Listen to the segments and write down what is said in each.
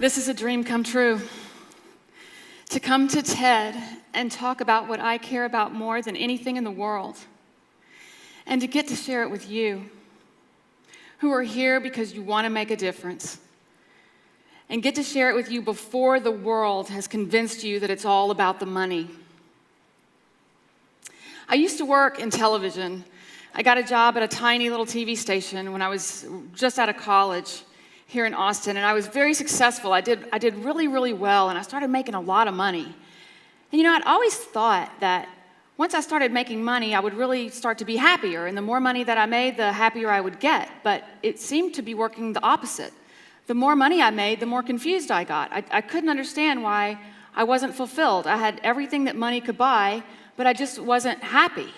This is a dream come true. To come to TED and talk about what I care about more than anything in the world. And to get to share it with you, who are here because you want to make a difference. And get to share it with you before the world has convinced you that it's all about the money. I used to work in television. I got a job at a tiny little TV station when I was just out of college here in Austin, and I was very successful. I did really, really well, and I started making a lot of money. And I'd always thought that once I started making money, I would really start to be happier, and the more money that I made, the happier I would get. But it seemed to be working the opposite. The more money I made, the more confused I got. I couldn't understand why I wasn't fulfilled. I had everything that money could buy, but I just wasn't happy.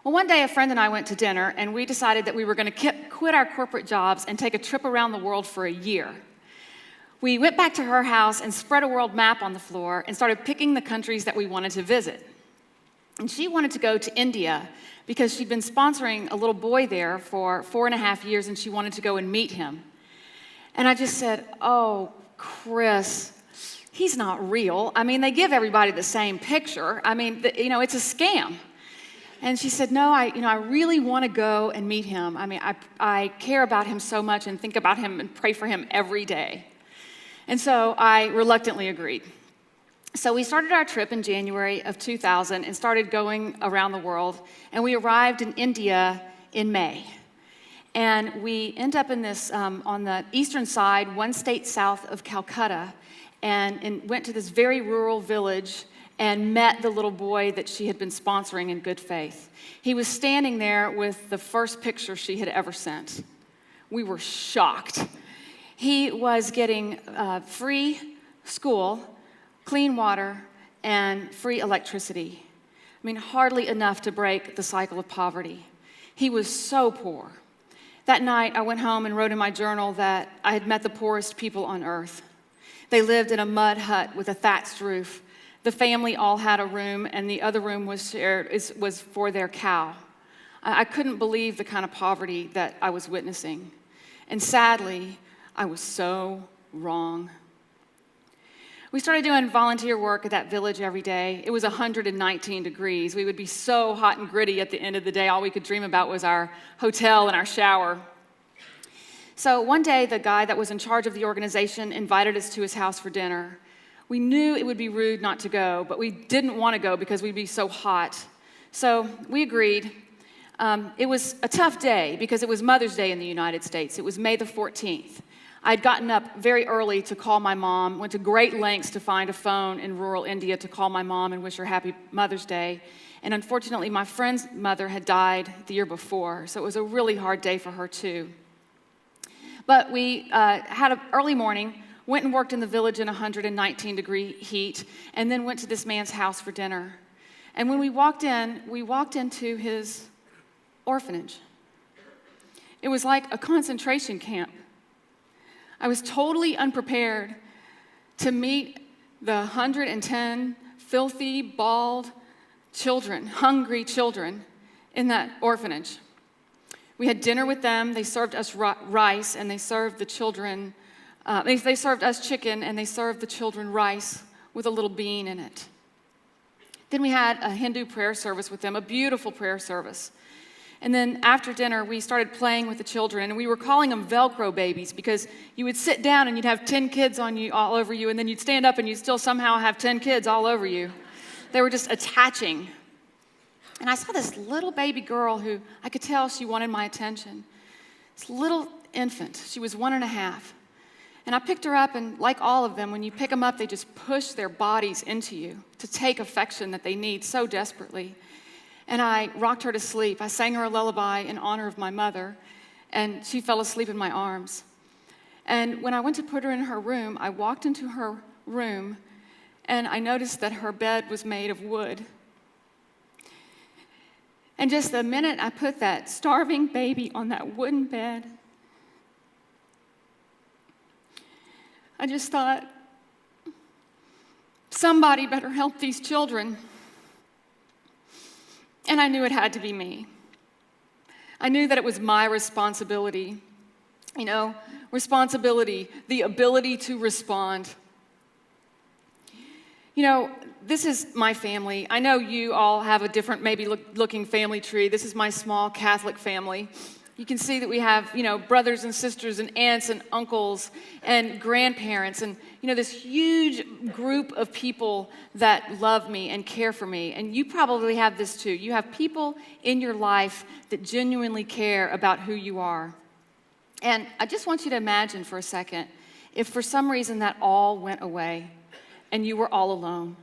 Well, one day a friend and I went to dinner, and we decided that we were going to quit our corporate jobs and take a trip around the world for a year. We went back to her house and spread a world map on the floor and started picking the countries that we wanted to visit. And she wanted to go to India because she'd been sponsoring a little boy there for 4.5 years, and she wanted to go and meet him. And I just said, "Oh, Chris, he's not real. I mean, they give everybody the same picture. I mean, it's a scam." And she said, "No, I really want to go and meet him. I mean, I care about him so much and think about him and pray for him every day." And so I reluctantly agreed. So we started our trip in January of 2000 and started going around the world. And we arrived in India in May. And we end up in this, on the eastern side, one state south of Calcutta, and went to this very rural village and met the little boy that she had been sponsoring in good faith. He was standing there with the first picture she had ever sent. We were shocked. He was getting free school, clean water, and free electricity. I mean, hardly enough to break the cycle of poverty. He was so poor. That night, I went home and wrote in my journal that I had met the poorest people on earth. They lived in a mud hut with a thatched roof. The family all had a room, and the other room was for their cow. I couldn't believe the kind of poverty that I was witnessing. And sadly, I was so wrong. We started doing volunteer work at that village every day. It was 119 degrees. We would be so hot and gritty at the end of the day. All we could dream about was our hotel and our shower. So one day, the guy that was in charge of the organization invited us to his house for dinner. We knew it would be rude not to go, but we didn't want to go because we'd be so hot. So we agreed. It was a tough day because it was Mother's Day in the United States. It was May the 14th. I'd gotten up very early to call my mom, went to great lengths to find a phone in rural India to call my mom and wish her happy Mother's Day. And unfortunately, my friend's mother had died the year before, so it was a really hard day for her too. But we had an early morning, went and worked in the village in 119-degree heat, and then went to this man's house for dinner. And when we walked into his orphanage. It was like a concentration camp. I was totally unprepared to meet the 110 filthy, bald children, hungry children in that orphanage. We had dinner with them. They served us rice, and they served the children they served us chicken, and they served the children rice with a little bean in it. Then we had a Hindu prayer service with them, a beautiful prayer service. And then after dinner, we started playing with the children, and we were calling them Velcro babies because you would sit down and you'd have 10 kids on you, all over you, and then you'd stand up and you'd still somehow have 10 kids all over you. They were just attaching. And I saw this little baby girl who I could tell she wanted my attention. This little infant. She was 1.5. And I picked her up, and like all of them, when you pick them up, they just push their bodies into you to take affection that they need so desperately. And I rocked her to sleep. I sang her a lullaby in honor of my mother, and she fell asleep in my arms. And when I went to put her in her room, I walked into her room, and I noticed that her bed was made of wood. And just the minute I put that starving baby on that wooden bed, I just thought, somebody better help these children. And I knew it had to be me. I knew that it was my responsibility. responsibility, the ability to respond. You know, this is my family. I know you all have a different, maybe looking family tree. This is my small Catholic family. You can see that we have, brothers and sisters and aunts and uncles and grandparents and, this huge group of people that love me and care for me. And you probably have this too. You have people in your life that genuinely care about who you are. And I just want you to imagine for a second, if for some reason that all went away and you were all alone.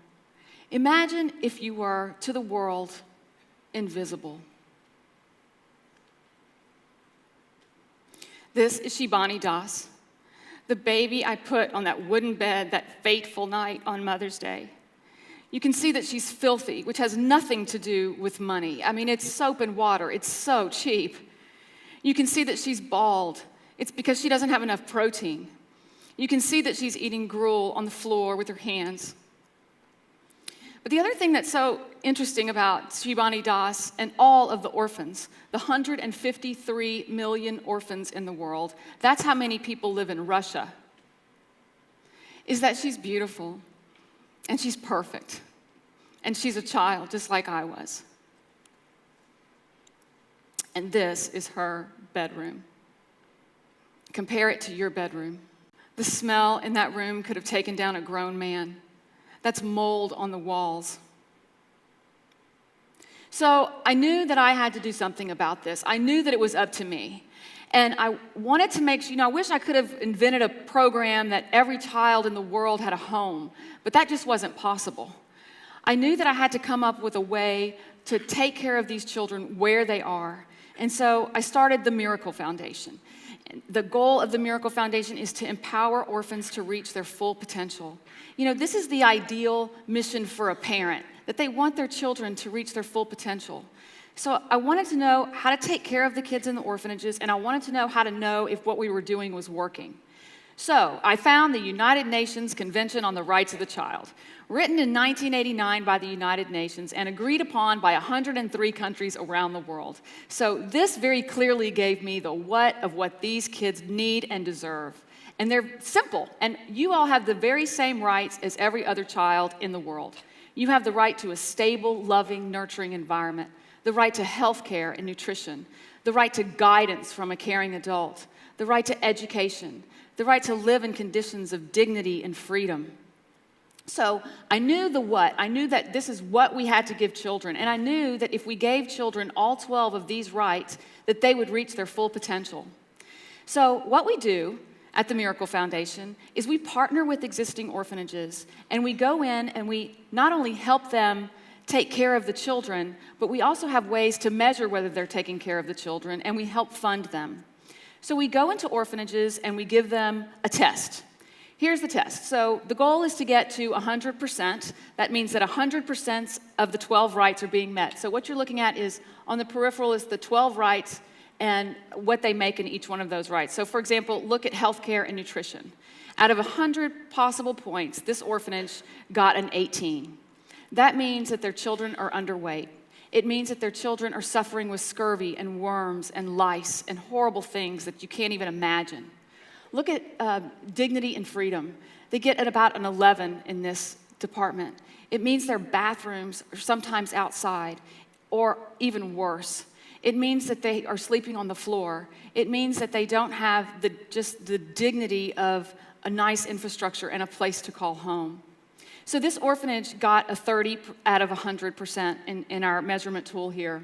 Imagine if you were, to the world, invisible. This is Shibani Das, the baby I put on that wooden bed that fateful night on Mother's Day. You can see that she's filthy, which has nothing to do with money. I mean, it's soap and water. It's so cheap. You can see that she's bald. It's because she doesn't have enough protein. You can see that she's eating gruel on the floor with her hands. But the other thing that's so interesting about Shibani Das and all of the orphans, the 153 million orphans in the world, that's how many people live in Russia, is that she's beautiful, and she's perfect, and she's a child just like I was. And this is her bedroom. Compare it to your bedroom. The smell in that room could have taken down a grown man. That's mold on the walls. So I knew that I had to do something about this. I knew that it was up to me. And I wanted to make sure, I wish I could have invented a program that every child in the world had a home, but that just wasn't possible. I knew that I had to come up with a way to take care of these children where they are. And so I started the Miracle Foundation. The goal of the Miracle Foundation is to empower orphans to reach their full potential. This is the ideal mission for a parent, that they want their children to reach their full potential. So I wanted to know how to take care of the kids in the orphanages, and I wanted to know how to know if what we were doing was working. So I found the United Nations Convention on the Rights of the Child, written in 1989 by the United Nations and agreed upon by 103 countries around the world. So this very clearly gave me the what of what these kids need and deserve. And they're simple, and you all have the very same rights as every other child in the world. You have the right to a stable, loving, nurturing environment, the right to health care and nutrition, the right to guidance from a caring adult, the right to education, the right to live in conditions of dignity and freedom. So I knew the what. I knew that this is what we had to give children. And I knew that if we gave children all 12 of these rights, that they would reach their full potential. So what we do at the Miracle Foundation is we partner with existing orphanages, and we go in and we not only help them take care of the children, but we also have ways to measure whether they're taking care of the children, and we help fund them. So we go into orphanages and we give them a test. Here's the test. So the goal is to get to 100%. That means that 100% of the 12 rights are being met. So what you're looking at is, on the peripheral is the 12 rights and what they make in each one of those rights. So for example, look at healthcare and nutrition. Out of 100 possible points, this orphanage got an 18. That means that their children are underweight. It means that their children are suffering with scurvy and worms and lice and horrible things that you can't even imagine. Look at dignity and freedom. They get at about an 11 in this department. It means their bathrooms are sometimes outside, or even worse. It means that they are sleeping on the floor. It means that they don't have just the dignity of a nice infrastructure and a place to call home. So this orphanage got a 30 out of 100% in our measurement tool here.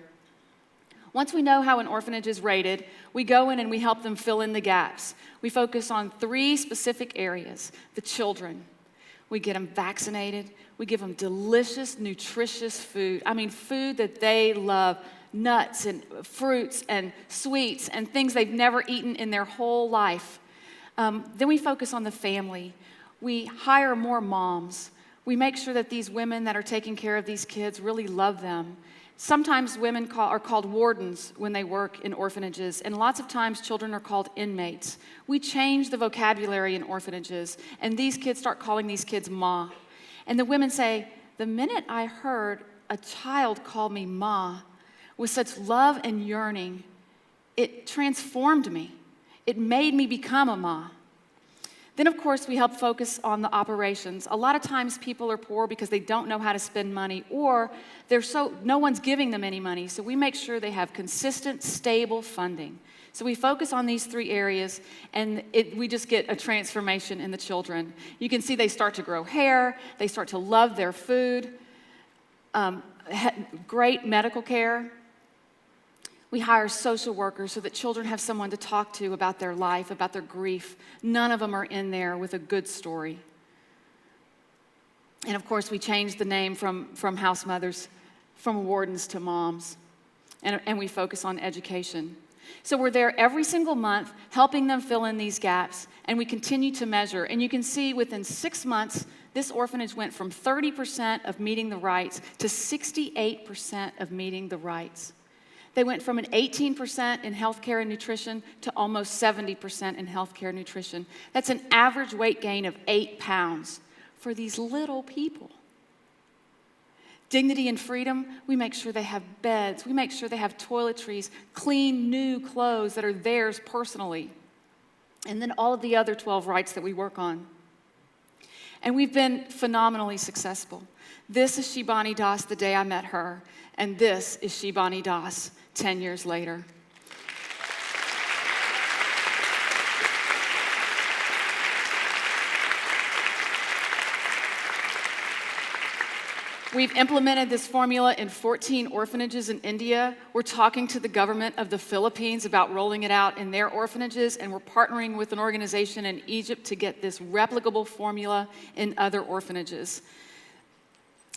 Once we know how an orphanage is rated, we go in and we help them fill in the gaps. We focus on 3 specific areas. The children. We get them vaccinated. We give them delicious, nutritious food. I mean, food that they love. Nuts and fruits and sweets and things they've never eaten in their whole life. Then we focus on the family. We hire more moms. We make sure that these women that are taking care of these kids really love them. Sometimes women are called wardens when they work in orphanages, and lots of times children are called inmates. We change the vocabulary in orphanages, and these kids start calling these kids Ma. And the women say, the minute I heard a child call me Ma with such love and yearning, it transformed me. It made me become a ma. Then, of course, we help focus on the operations. A lot of times people are poor because they don't know how to spend money, or no one's giving them any money, so we make sure they have consistent, stable funding. So we focus on these 3 areas, and we just get a transformation in the children. You can see they start to grow hair, they start to love their food, great medical care. We hire social workers so that children have someone to talk to about their life, about their grief. None of them are in there with a good story. And of course, we changed the name from house mothers, from wardens to moms. And we focus on education. So we're there every single month, helping them fill in these gaps, and we continue to measure. And you can see within 6 months, this orphanage went from 30% of meeting the rights to 68% of meeting the rights. They went from an 18% in healthcare and nutrition to almost 70% in healthcare and nutrition. That's an average weight gain of 8 pounds for these little people. Dignity and freedom, we make sure they have beds. We make sure they have toiletries, clean, new clothes that are theirs personally. And then all of the other 12 rights that we work on. And we've been phenomenally successful. This is Shibani Das the day I met her, and this is Shibani Das 10 years later. We've implemented this formula in 14 orphanages in India. We're talking to the government of the Philippines about rolling it out in their orphanages, and we're partnering with an organization in Egypt to get this replicable formula in other orphanages.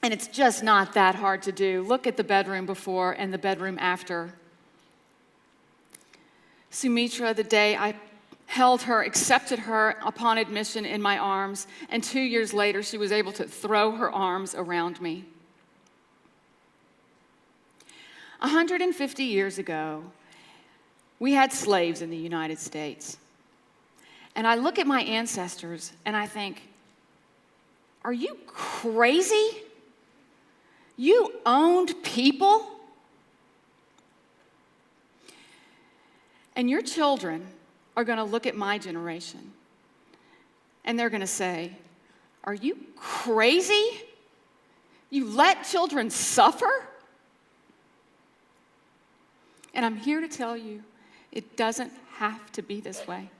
And it's just not that hard to do. Look at the bedroom before and the bedroom after. Sumitra, the day I held her, accepted her upon admission in my arms, and 2 years later, she was able to throw her arms around me. 150 years ago, we had slaves in the United States. And I look at my ancestors and I think, are you crazy? You owned people? And your children are going to look at my generation and they're going to say, are you crazy? You let children suffer? And I'm here to tell you, it doesn't have to be this way.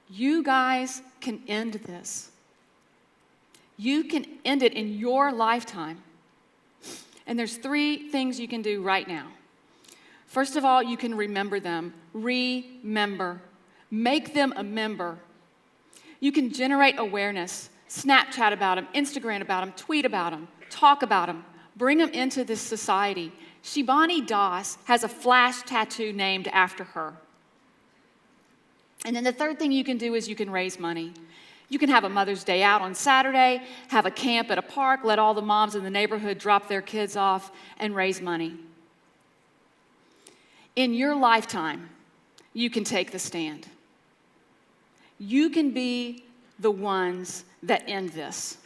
You guys can end this. You can end it in your lifetime. And there's 3 things you can do right now. First of all, you can remember them. Remember. Make them a member. You can generate awareness. Snapchat about them, Instagram about them, tweet about them, talk about them. Bring them into this society. Shibani Das has a flash tattoo named after her. And then the 3rd thing you can do is you can raise money. You can have a Mother's Day out on Saturday, have a camp at a park, let all the moms in the neighborhood drop their kids off and raise money. In your lifetime, you can take the stand. You can be the ones that end this.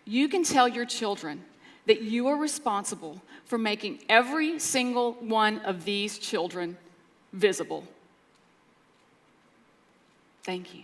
You can tell your children that you are responsible for making every single one of these children visible. Thank you.